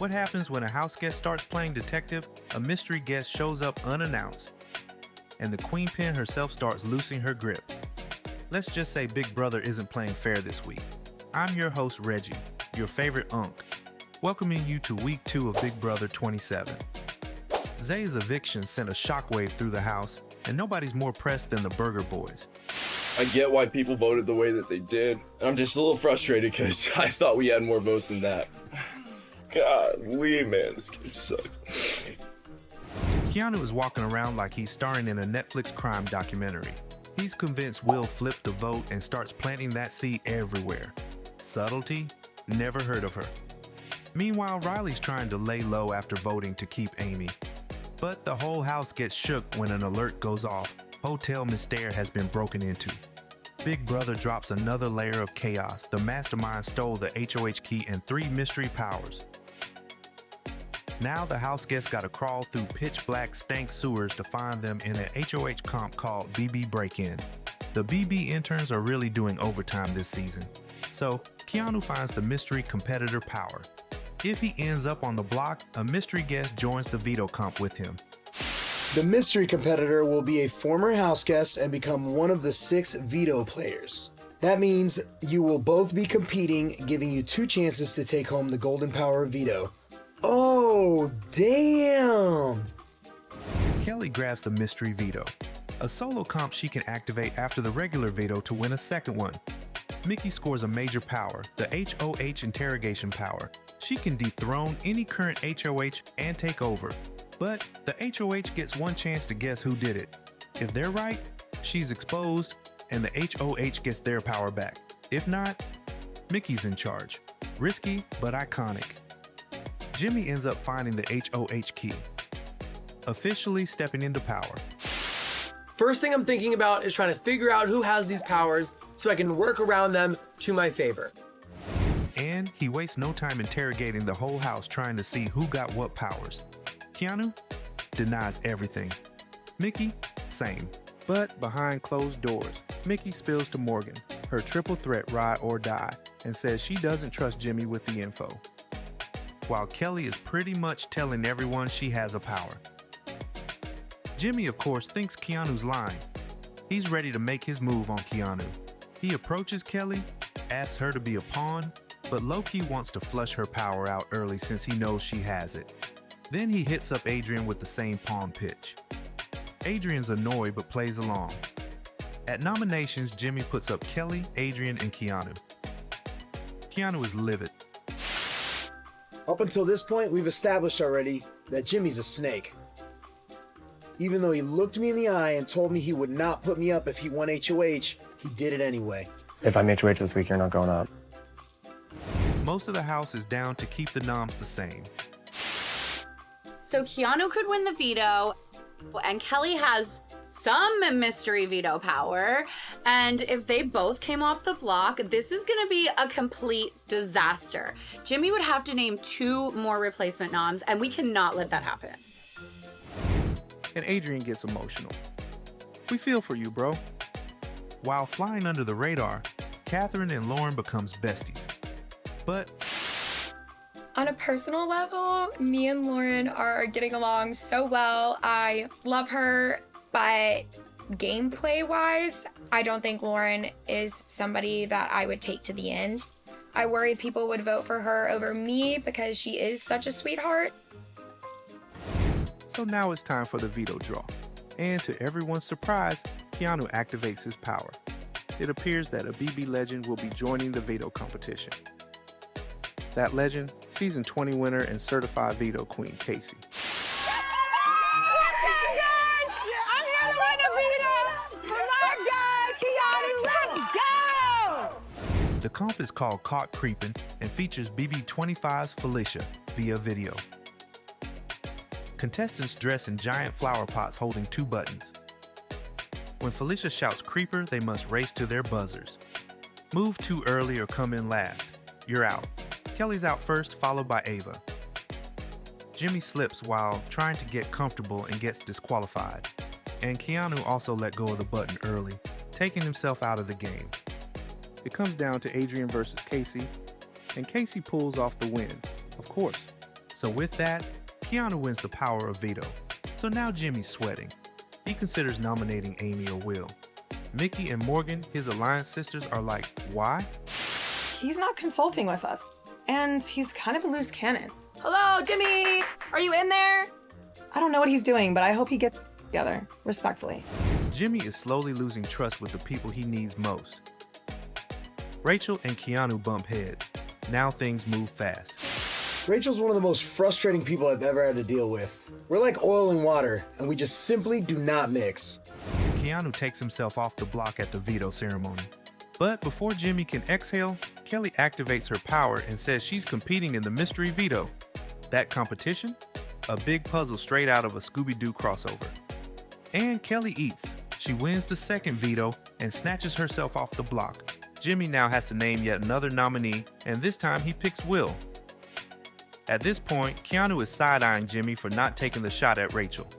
What happens when a house guest starts playing detective? A mystery guest shows up unannounced, and the queen pin herself starts loosening her grip. Let's just say Big Brother isn't playing fair this week. I'm your host, Reggie, your favorite unk, welcoming you to week 2 of Big Brother 27. Zay's eviction sent a shockwave through the house, and nobody's more pressed than the Burger Boys. I get why people voted the way that they did, and I'm just a little frustrated because I thought we had more votes than that. Golly, man, this game sucks. Keanu is walking around like he's starring in a Netflix crime documentary. He's convinced Will flipped the vote and starts planting that seed everywhere. Subtlety? Never heard of her. Meanwhile, Riley's trying to lay low after voting to keep Amy. But the whole house gets shook when an alert goes off. Hotel Mystère has been broken into. Big Brother drops another layer of chaos. The mastermind stole the HOH key and 3 mystery powers. Now the house guests gotta crawl through pitch black stank sewers to find them in an HOH comp called BB Breakin. The BB interns are really doing overtime this season. So Keanu finds the mystery competitor power. If he ends up on the block, a mystery guest joins the veto comp with him. The mystery competitor will be a former house guest and become one of the 6 veto players. That means you will both be competing, giving you 2 chances to take home the golden power of veto. Oh, damn! Kelly grabs the mystery veto, a solo comp she can activate after the regular veto to win a second one. Mickey scores a major power, the HOH interrogation power. She can dethrone any current HOH and take over. But the HOH gets one chance to guess who did it. If they're right, she's exposed and the HOH gets their power back. If not, Mickey's in charge. Risky, but iconic. Jimmy ends up finding the HOH key, officially stepping into power. First thing I'm thinking about is trying to figure out who has these powers so I can work around them to my favor. And he wastes no time interrogating the whole house trying to see who got what powers. Keanu denies everything. Mickey, same. But behind closed doors, Mickey spills to Morgan, her triple threat ride or die, and says she doesn't trust Jimmy with the info. While Kelly is pretty much telling everyone she has a power. Jimmy, of course, thinks Keanu's lying. He's ready to make his move on Keanu. He approaches Kelly, asks her to be a pawn, but low-key wants to flush her power out early since he knows she has it. Then he hits up Adrian with the same pawn pitch. Adrian's annoyed but plays along. At nominations, Jimmy puts up Kelly, Adrian, and Keanu. Keanu is livid. Up until this point, we've established already that Jimmy's a snake. Even though he looked me in the eye and told me he would not put me up if he won HOH, he did it anyway. If I'm HOH this week, you're not going up. Most of the house is down to keep the noms the same. So Keanu could win the veto, and Kelly has some mystery veto power. And if they both came off the block, this is gonna be a complete disaster. Jimmy would have to name 2 more replacement noms, and we cannot let that happen. And Adrian gets emotional. We feel for you, bro. While flying under the radar, Catherine and Lauren becomes besties. But on a personal level, me and Lauren are getting along so well. I love her, but gameplay-wise, I don't think Lauren is somebody that I would take to the end. I worry people would vote for her over me because she is such a sweetheart. So now it's time for the veto draw. And to everyone's surprise, Keanu activates his power. It appears that a BB legend will be joining the veto competition. That legend, season 20 winner and certified veto queen, Casey. The comp is called Caught Creepin' and features BB27's Felicia via video. Contestants dress in giant flower pots holding 2 buttons. When Felicia shouts creeper, they must race to their buzzers. Move too early or come in last. You're out. Kelly's out first, followed by Ava. Jimmy slips while trying to get comfortable and gets disqualified. And Keanu also let go of the button early, taking himself out of the game. It comes down to Adrian versus Casey, and Casey pulls off the win, of course. So with that, Keanu wins the power of veto. So now Jimmy's sweating. He considers nominating Amy or Will. Mickey and Morgan, his alliance sisters, are like, why? He's not consulting with us, and he's kind of a loose cannon. Hello, Jimmy! Are you in there? I don't know what he's doing, but I hope he gets together, respectfully. Jimmy is slowly losing trust with the people he needs most. Rachel and Keanu bump heads. Now things move fast. Rachel's one of the most frustrating people I've ever had to deal with. We're like oil and water, and we just simply do not mix. Keanu takes himself off the block at the veto ceremony. But before Jimmy can exhale, Kelly activates her power and says she's competing in the mystery veto. That competition? A big puzzle straight out of a Scooby-Doo crossover. And Kelly eats. She wins the second veto and snatches herself off the block. Jimmy now has to name yet another nominee, and this time he picks Will. At this point, Keanu is side-eyeing Jimmy for not taking the shot at Rachel.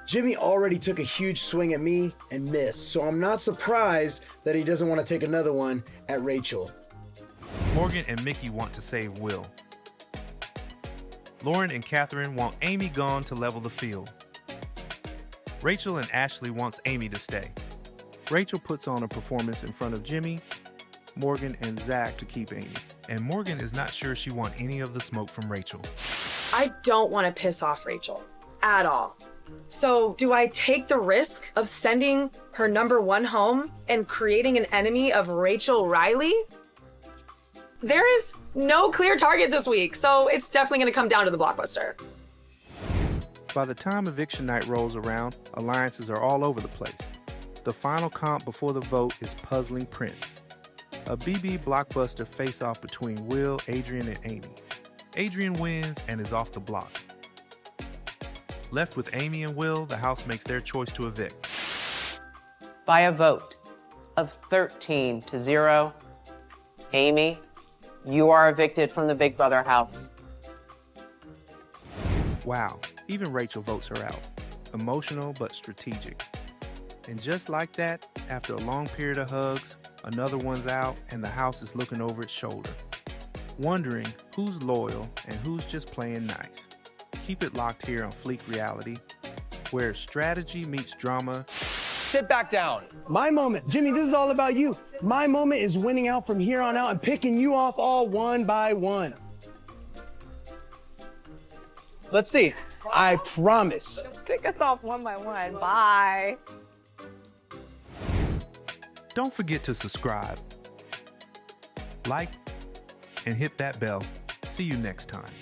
Jimmy already took a huge swing at me and missed, so I'm not surprised that he doesn't want to take another one at Rachel. Morgan and Mickey want to save Will. Lauren and Catherine want Amy gone to level the field. Rachel and Ashley wants Amy to stay. Rachel puts on a performance in front of Jimmy, Morgan, and Zach to keep Amy. And Morgan is not sure she wants any of the smoke from Rachel. I don't want to piss off Rachel at all. So do I take the risk of sending her number one home and creating an enemy of Rachel Riley? There is no clear target this week, so it's definitely going to come down to the blockbuster. By the time Eviction Night rolls around, alliances are all over the place. The final comp before the vote is Puzzling Prince, a BB blockbuster face-off between Will, Adrian, and Amy. Adrian wins and is off the block. Left with Amy and Will, the house makes their choice to evict. By a vote of 13-0, Amy, you are evicted from the Big Brother house. Wow, even Rachel votes her out. Emotional but strategic. And just like that, after a long period of hugs, another one's out and the house is looking over its shoulder, wondering who's loyal and who's just playing nice. Keep it locked here on Phleek Reality, where strategy meets drama. Sit back down. My moment. Jimmy, this is all about you. My moment is winning out from here on out and picking you off all one by one. Let's see. I promise. Just pick us off one by one. Bye. Don't forget to subscribe, like, and hit that bell. See you next time.